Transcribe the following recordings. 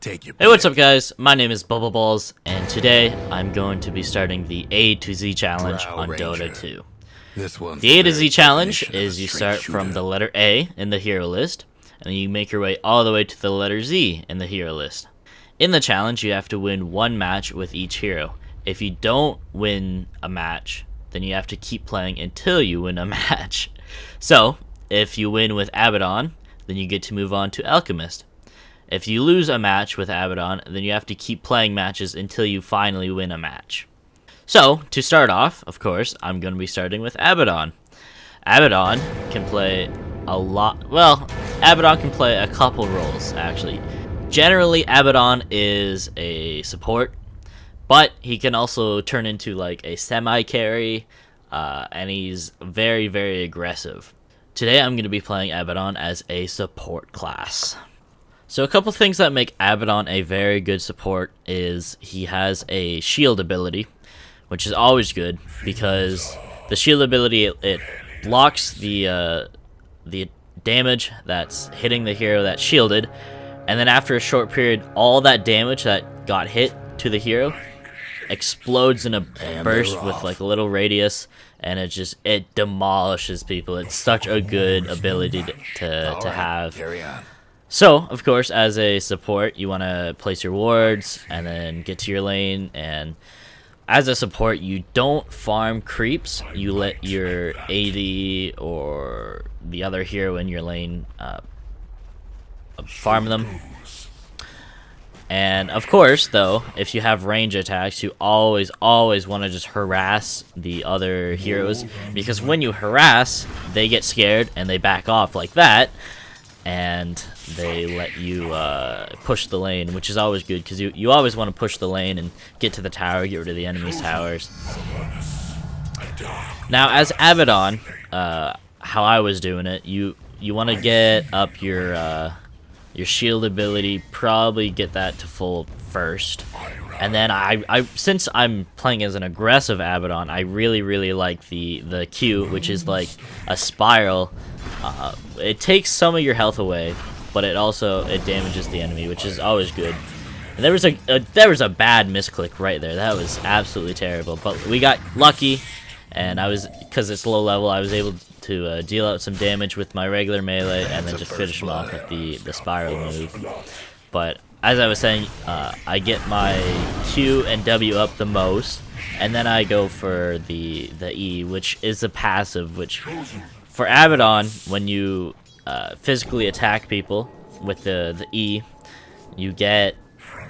Take your Hey, what's up guys? My name is Bubble Balls, and today I'm going to be starting the A to Z challenge on Dota 2. The A to Z challenge is you start from the letter A in the hero list, and then you make your way all the way to the letter Z in the hero list. In the challenge, you have to win one match with each hero. If you don't win a match, then you have to keep playing until you win a match. So, if you win with Abaddon, then you get to move on to Alchemist. If you lose a match with Abaddon, then you have to keep playing matches until you finally win a match. So, to start off, of course, I'm going to be starting with Abaddon. Abaddon can play a lot, well, Abaddon can play a couple roles, actually. Generally, Abaddon is a support, but he can also turn into like a semi-carry, and he's very, very aggressive. Today, I'm going to be playing Abaddon as a support class. So a couple things that make Abaddon a very good support is he has a shield ability, which is always good because the shield ability it blocks the damage that's hitting the hero that's shielded, and then after a short period, all that damage that got hit to the hero explodes in a burst with like a little radius, and it demolishes people. It's such a good ability to have. So, of course, as a support, you want to place your wards and then get to your lane, and as a support, you don't farm creeps. You let your AD or the other hero in your lane farm them. And, of course, though, if you have range attacks, you always want to just harass the other heroes, because when you harass, they get scared and they back off like that, and they let you push the lane, which is always good, because you always want to push the lane and get to the tower, get rid of the enemy's towers. Now, as Abaddon, how I was doing it, you want to get up your shield ability, probably get that to full first. And then since I'm playing as an aggressive Abaddon, I really like the Q, which is like a spiral. It takes some of your health away, but it damages the enemy, which is always good. And there was a bad misclick right there. That was absolutely terrible. But we got lucky, and because it's low level, I was able to deal out some damage with my regular melee, and then just finish him off with the spiral move. But as I was saying, I get my Q and W up the most, and then I go for the E, which is a passive, which for Abaddon, when you physically attack people with the E, you get,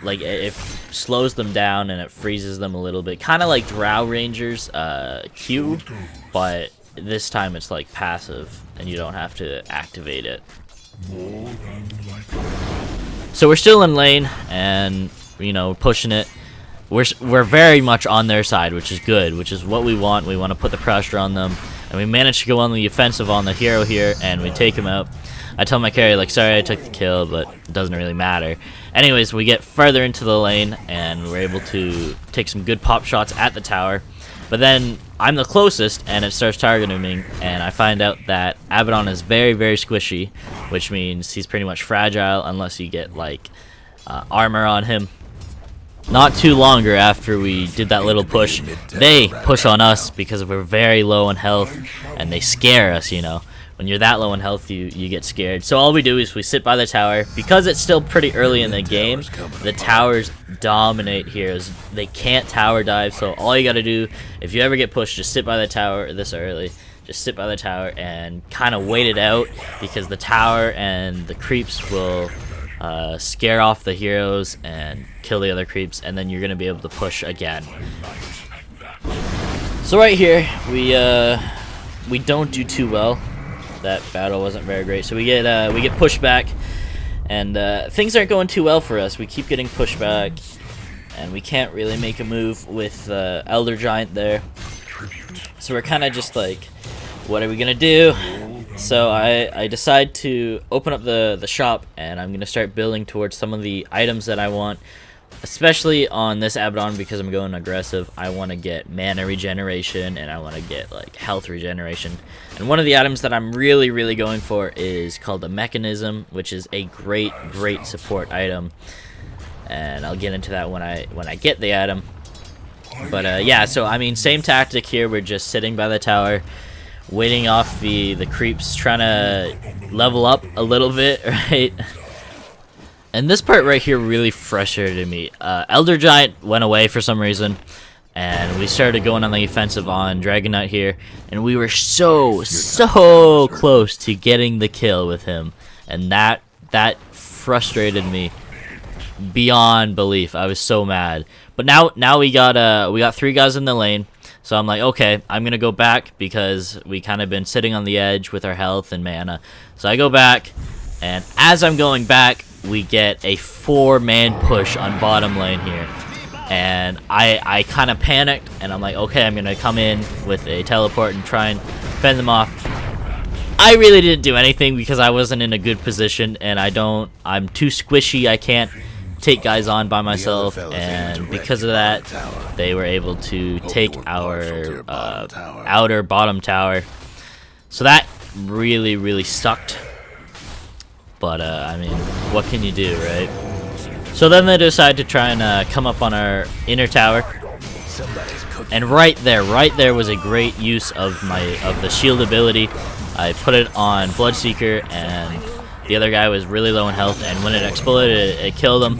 like, it slows them down and it freezes them a little bit, kind of like Drow Ranger's Q, but this time it's like passive and you don't have to activate it. So we're still in lane and, you know, pushing it. We're very much on their side, which is good, which is what we want. We want to put the pressure on them, and we managed to go on the offensive on the hero here, and we take him out. I tell my carry, like, sorry I took the kill, but it doesn't really matter. Anyways, we get further into the lane, and we're able to take some good pop shots at the tower. But then I'm the closest, and it starts targeting me, and I find out that Abaddon is very, very squishy, which means he's pretty much fragile unless you get, like, armor on him. Not too longer after we did that little push, they push on us because we're very low on health, and they scare us, you know. When you're that low in health, you get scared. So all we do is we sit by the tower. Because it's still pretty early in the game, the towers dominate heroes. They can't tower dive, so all you gotta do, if you ever get pushed, just sit by the tower this early. Just sit by the tower and kind of wait it out, because the tower and the creeps will scare off the heroes and kill the other creeps, and then you're gonna be able to push again. So right here, we don't do too well. That battle wasn't very great, so we get pushed back, and things aren't going too well for us. We keep getting pushed back, and we can't really make a move with Elder Giant there. So we're kind of just like, what are we gonna do? So I decide to open up the shop, and I'm gonna start building towards some of the items that I want. Especially on this Abaddon, because I'm going aggressive, I want to get mana regeneration, and I want to get like health regeneration. And one of the items that I'm really going for is called a mechanism, which is a great support item. and I'll get into that when I get the item. But yeah, so I mean, same tactic here. We're just sitting by the tower, waiting off the creeps, trying to level up a little bit, right? And this part right here really frustrated me. Elder Giant went away for some reason, and we started going on the offensive on Dragon Knight here, and we were so close to getting the kill with him, and that frustrated me beyond belief. I was so mad. But now we got 3 guys in the lane, so I'm like, okay, I'm gonna go back because we kind of been sitting on the edge with our health and mana. So I go back, and as I'm going back, we get a 4-man push on bottom lane here, and I kind of panicked, and I'm like, okay, I'm gonna come in with a teleport and try and fend them off. I really didn't do anything because I wasn't in a good position, and I'm too squishy. I can't take guys on by myself, and because of that, they were able to take our outer bottom tower. So that really sucked. But I mean, what can you do, right? So then they decide to try and come up on our inner tower, and right there was a great use of the shield ability. I put it on Bloodseeker, and the other guy was really low in health, and when it exploded, it killed him.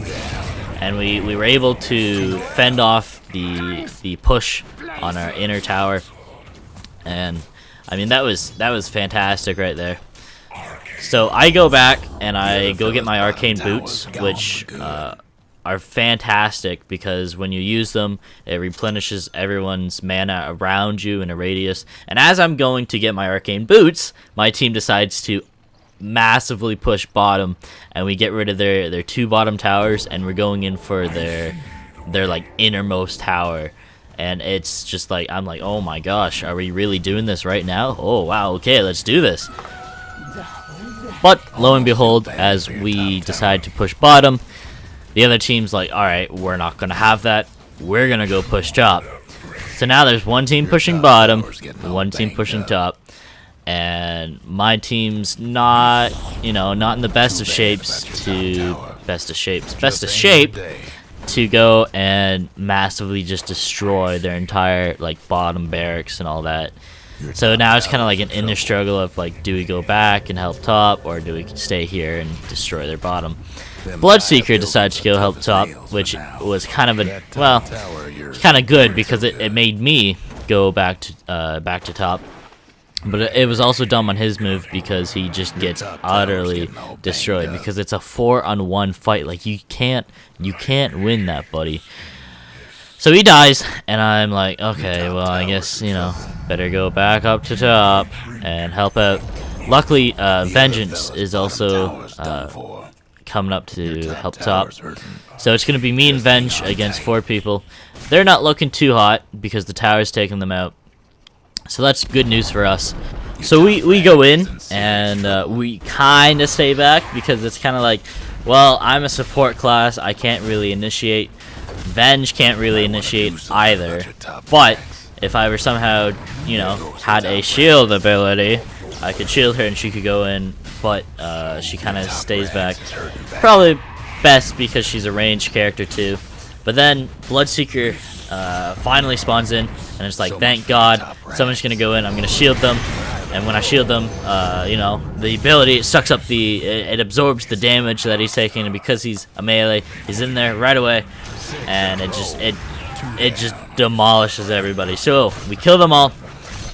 And we were able to fend off the push on our inner tower. And I mean, that was fantastic right there. So I go back and I go get my arcane boots, which are fantastic because when you use them, it replenishes everyone's mana around you in a radius. And as I'm going to get my arcane boots, my team decides to massively push bottom, and we get rid of their 2 bottom towers, and we're going in for their like innermost tower. And it's just like, I'm like, oh my gosh, are we really doing this right now? Oh wow, okay, let's do this. But lo and behold, as we decide to push bottom, the other team's like, alright, we're not gonna have that, we're gonna go push top. So now there's one team pushing bottom, one team pushing top, and my team's not in the best of shape to go and massively just destroy their entire like bottom barracks and all that. So now it's kind of like an inner struggle of like, do we go back and help top, or do we stay here and destroy their bottom? Bloodseeker decides to go help top, which was kind of kind of good because it made me go back to top. But it was also dumb on his move because he just gets utterly destroyed because it's a 4-on-1 fight. Like you can't win that, buddy. So he dies, and I'm like, okay, well, I guess, better go back up to top and help out. Luckily, Vengeance is also coming up to help top. So it's going to be me and Venge against 4 people. They're not looking too hot because the tower's taking them out. So that's good news for us. So we go in, and we kind of stay back because it's kind of like, well, I'm a support class. I can't really initiate. Venge can't really initiate either. But if I were somehow, had a shield ability, I could shield her and she could go in, but she kind of stays back. Probably best because she's a ranged character too. But then Bloodseeker finally spawns in, and it's like, thank God, someone's gonna go in. I'm gonna shield them, and when I shield them, the ability, it sucks up it absorbs the damage that he's taking, and because he's a melee, he's in there right away, and it just demolishes everybody. So we kill them all,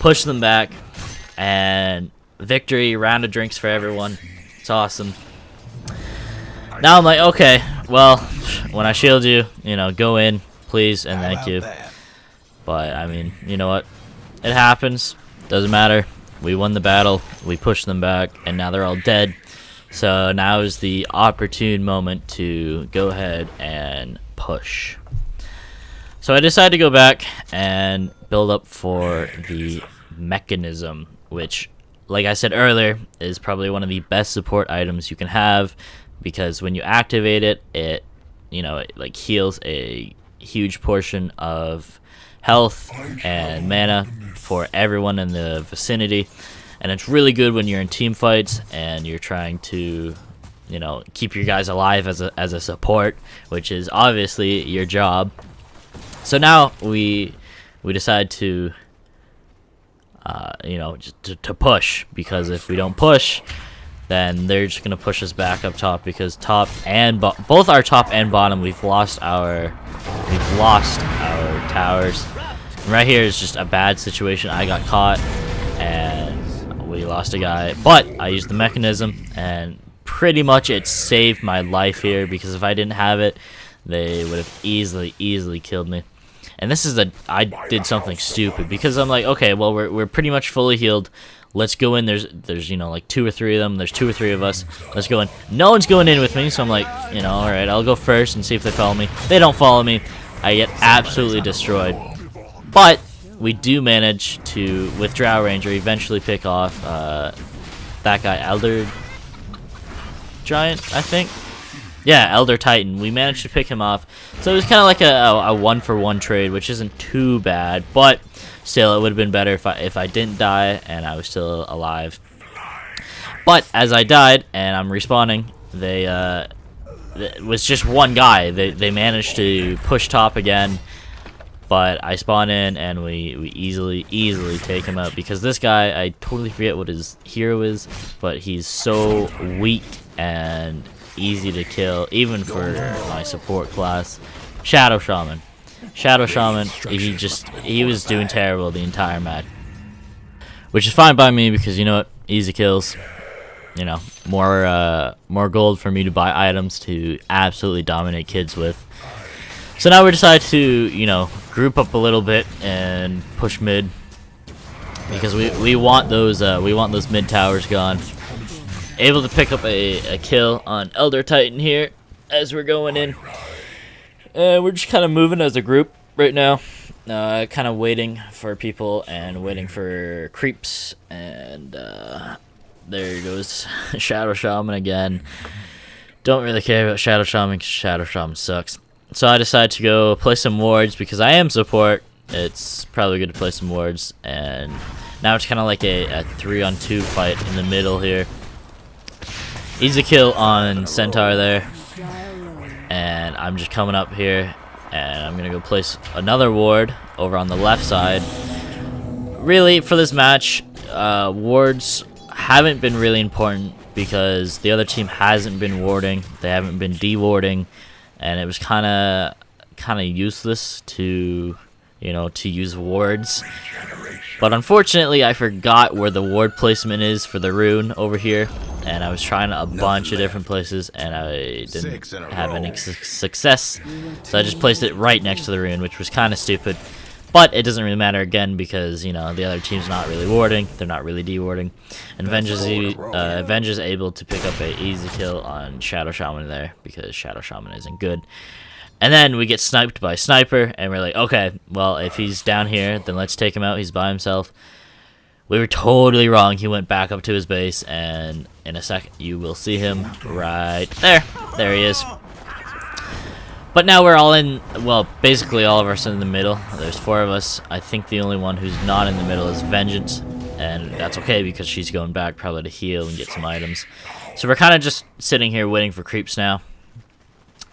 push them back, and victory, round of drinks for everyone. It's awesome. Now I'm like, okay, well, when I shield you, go in, please, and thank you. But, I mean, you know what? It happens. Doesn't matter. We won the battle. We pushed them back, and now they're all dead. So now is the opportune moment to go ahead and push. So I decided to go back and build up for the mechanism, which, like I said earlier, is probably one of the best support items you can have, because when you activate it, it like heals a huge portion of health and mana for everyone in the vicinity, and it's really good when you're in team fights and you're trying to you know, keep your guys alive as a support, which is obviously your job. So now we decide to you know, just to push, because if we don't push, then they're just gonna push us back up top, because top and both our top and bottom, we've lost our towers. And right here is just a bad situation. I got caught and we lost a guy, but I used the mechanism and pretty much it saved my life here, because if I didn't have it, they would have easily killed me. And this is I did something stupid, because I'm like, okay, well, we're pretty much fully healed. Let's go in. There's you know, like 2 or 3 of them. There's 2 or 3 of us. Let's go in. No one's going in with me, so I'm like, you know, all right, I'll go first and see if they follow me. They don't follow me. I get absolutely destroyed. But we do manage to, with Drow Ranger, eventually pick off that guy, Elder Giant, I think. Yeah, Elder Titan. We managed to pick him off. So it was kind of like a 1-for-1 trade, which isn't too bad, but still, it would have been better if I didn't die and I was still alive. But as I died and I'm respawning, it was just one guy. They managed to push top again, but I spawn in and we easily take him out, because this guy, I totally forget what his hero is, but he's so weak and easy to kill, even for my support class. Shadow Shaman. He was doing terrible the entire match, which is fine by me, because you know what, easy kills. You know, more gold for me to buy items to absolutely dominate kids with. So now we decide to, you know, group up a little bit and push mid, because we want those mid towers gone. Able to pick up a kill on Elder Titan here as we're going in. We're just kind of moving as a group right now. Kind of waiting for people and waiting for creeps. And there goes Shadow Shaman again. Don't really care about Shadow Shaman, because Shadow Shaman sucks. So I decided to go play some wards, because I am support. It's probably good to play some wards. And now it's kind of like a 3-on-2 fight in the middle here. Easy kill on Centaur there, and I'm just coming up here and I'm gonna go place another ward over on the left side. Really, for this match, wards haven't been really important, because the other team hasn't been warding, they haven't been de-warding, and it was kind of useless to, you know, to use wards. But unfortunately, I forgot where the ward placement is for the rune over here, and I was trying a bunch of different places, and I didn't have any success. So I just placed it right next to the rune, which was kind of stupid. But it doesn't really matter again, because, you know, the other team's not really warding, they're not really de-warding. And Avenge is able to pick up a easy kill on Shadow Shaman there, because Shadow Shaman isn't good. And then we get sniped by Sniper, and we're like, okay, well, if he's down here, then let's take him out. He's by himself. We were totally wrong. He went back up to his base, and in a second, you will see him right there. There he is. But now we're all in, well, basically all of us in the middle. There's 4 of us. I think the only one who's not in the middle is Vengeance, and that's okay, because she's going back probably to heal and get some items. So we're kind of just sitting here waiting for creeps now.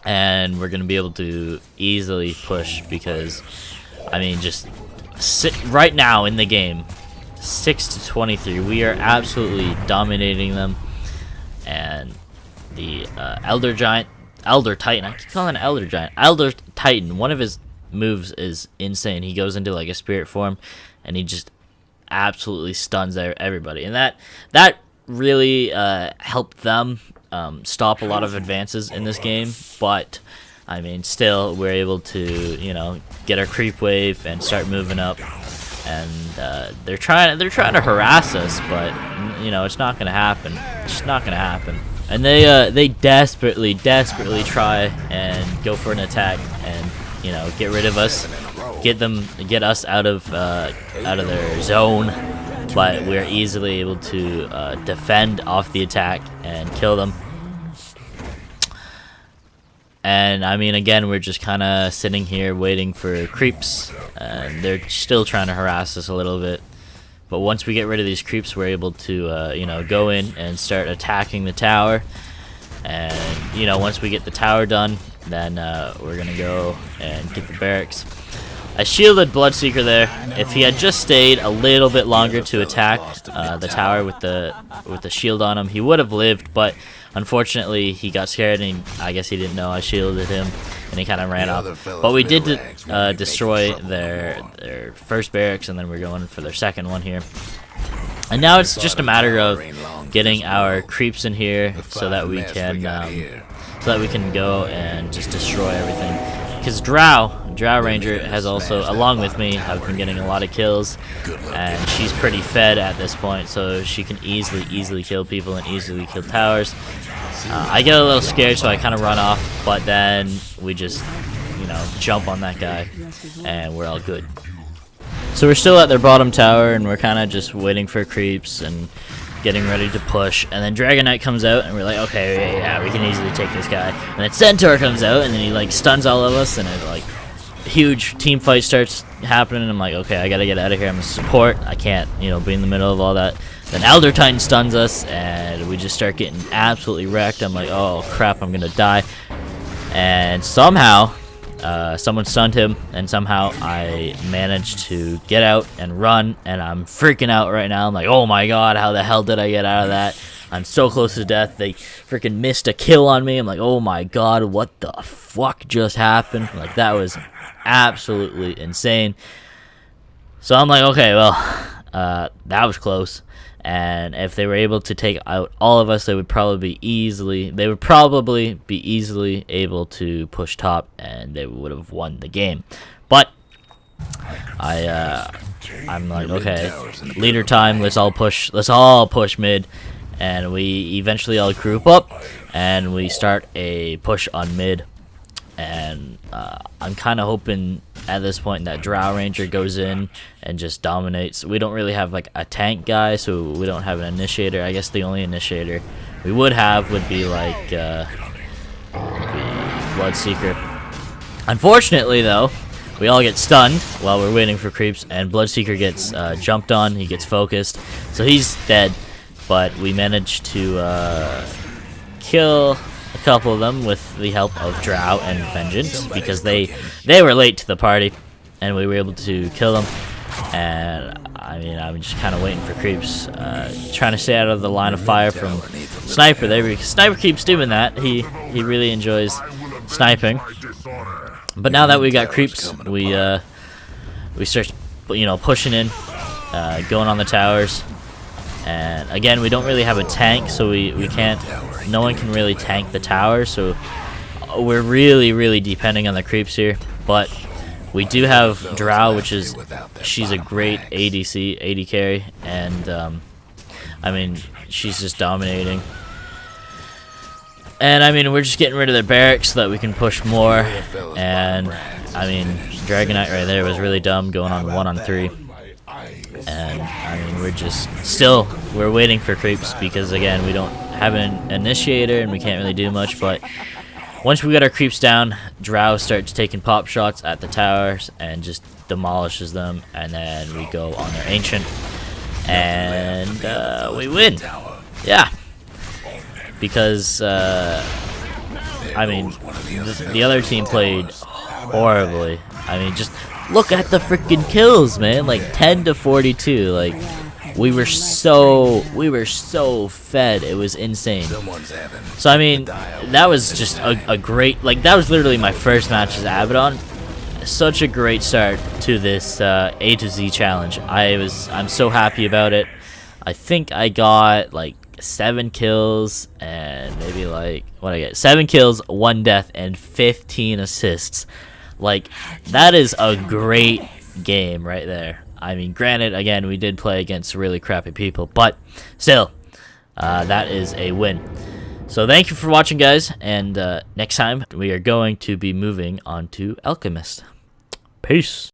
And we're going to be able to easily push, because, I mean, just sit right now in the game, 6-23, we are absolutely dominating them. And the Elder Titan, I keep calling it Elder Giant, Elder Titan, one of his moves is insane. He goes into like a spirit form, and he just absolutely stuns everybody. And that really helped them stop a lot of advances in this game, but I mean, still, we're able to, you know, get our creep wave and start moving up, and they're trying to harass us, but you know, it's not gonna happen. It's just not gonna happen. And they desperately try and go for an attack and, you know, get rid of us, get us out of their zone. But we're easily able to defend off the attack and kill them. And I mean, again, we're just kind of sitting here waiting for creeps, and they're still trying to harass us a little bit. But once we get rid of these creeps, we're able to, you know, go in and start attacking the tower. And, you know, once we get the tower done, then we're going to go and get the barracks. I shielded Bloodseeker there. If he had just stayed a little bit longer to attack the tower with the shield on him, he would have lived, but unfortunately he got scared and I guess he didn't know I shielded him and he kind of ran off. But we did destroy their first barracks, and then we're going for their second one here. And now it's just a matter of getting our creeps in here so that we can go and just destroy everything. Because Drow Ranger has also, along with me, have been getting a lot of kills, and she's pretty fed at this point, so she can easily kill people and easily kill towers. I get a little scared, so I kind of run off, but then we just, you know, jump on that guy, and we're all good. So we're still at their bottom tower, and we're kind of just waiting for creeps and getting ready to push, and then Dragon Knight comes out, and we're like, okay, yeah, we can easily take this guy. And then Centaur comes out, and then he like stuns all of us, and it like huge team fight starts happening. And I'm like, okay, I gotta get out of here. I'm a support. I can't, you know, be in the middle of all that. Then Elder Titan stuns us, and we just start getting absolutely wrecked. I'm like, oh crap, I'm gonna die. And somehow someone stunned him, and somehow I managed to get out and run, and I'm freaking out right now. I'm like, oh my god, how the hell did I get out of that? I'm so close to death. They freaking missed a kill on me. I'm like, oh my god, what the fuck just happened? Like, that was absolutely insane. So I'm like, okay, well, that was close. And if they were able to take out all of us, they would probably be easily able to push top, and they would have won the game. But I'm like, okay, leader time. Let's all push mid, and we eventually all group up, and we start a push on mid. And I'm kind of hoping at this point that Drow Ranger goes in and just dominates. We don't really have like a tank guy, so we don't have an initiator. I guess the only initiator we would have would be like Bloodseeker. Unfortunately, though, we all get stunned while we're waiting for creeps, and Bloodseeker gets jumped on. He gets focused, so he's dead. But we managed to kill a couple of them with the help of Drow and Vengeance, because they were late to the party, and we were able to kill them. And I mean, I'm just kind of waiting for creeps, trying to stay out of the line of fire from Sniper there, because Sniper keeps doing that. He really enjoys sniping. But now that we got creeps, we start, you know, pushing in, going on the towers. And again, we don't really have a tank, so we can't, no one can really tank the tower, so we're really depending on the creeps here. But we do have Drow, which is, she's a great AD carry, and I mean, she's just dominating. And I mean, we're just getting rid of their barracks so that we can push more. And I mean, Dragon Knight right there was really dumb, going on 1-on-3. And I mean, we're waiting for creeps, because again, we don't have an initiator and we can't really do much. But once we got our creeps down, Drow starts taking pop shots at the towers and just demolishes them, and then we go on their ancient, and we win. Yeah, because I mean, the other team played horribly. I mean, just look at the freaking kills, man. Like 10-42. Like, we were so fed. It was insane. So I mean, that was just a great, like, that was literally my first match as Abaddon. Such a great start to this A to Z challenge. I'm so happy about it. I think I got like 7 kills and maybe like, what I get? 7 kills, 1 death, and 15 assists. Like, that is a great game right there. I mean, granted, again, we did play against really crappy people, but still, that is a win. So thank you for watching, guys, and next time we are going to be moving on to Alchemist. Peace.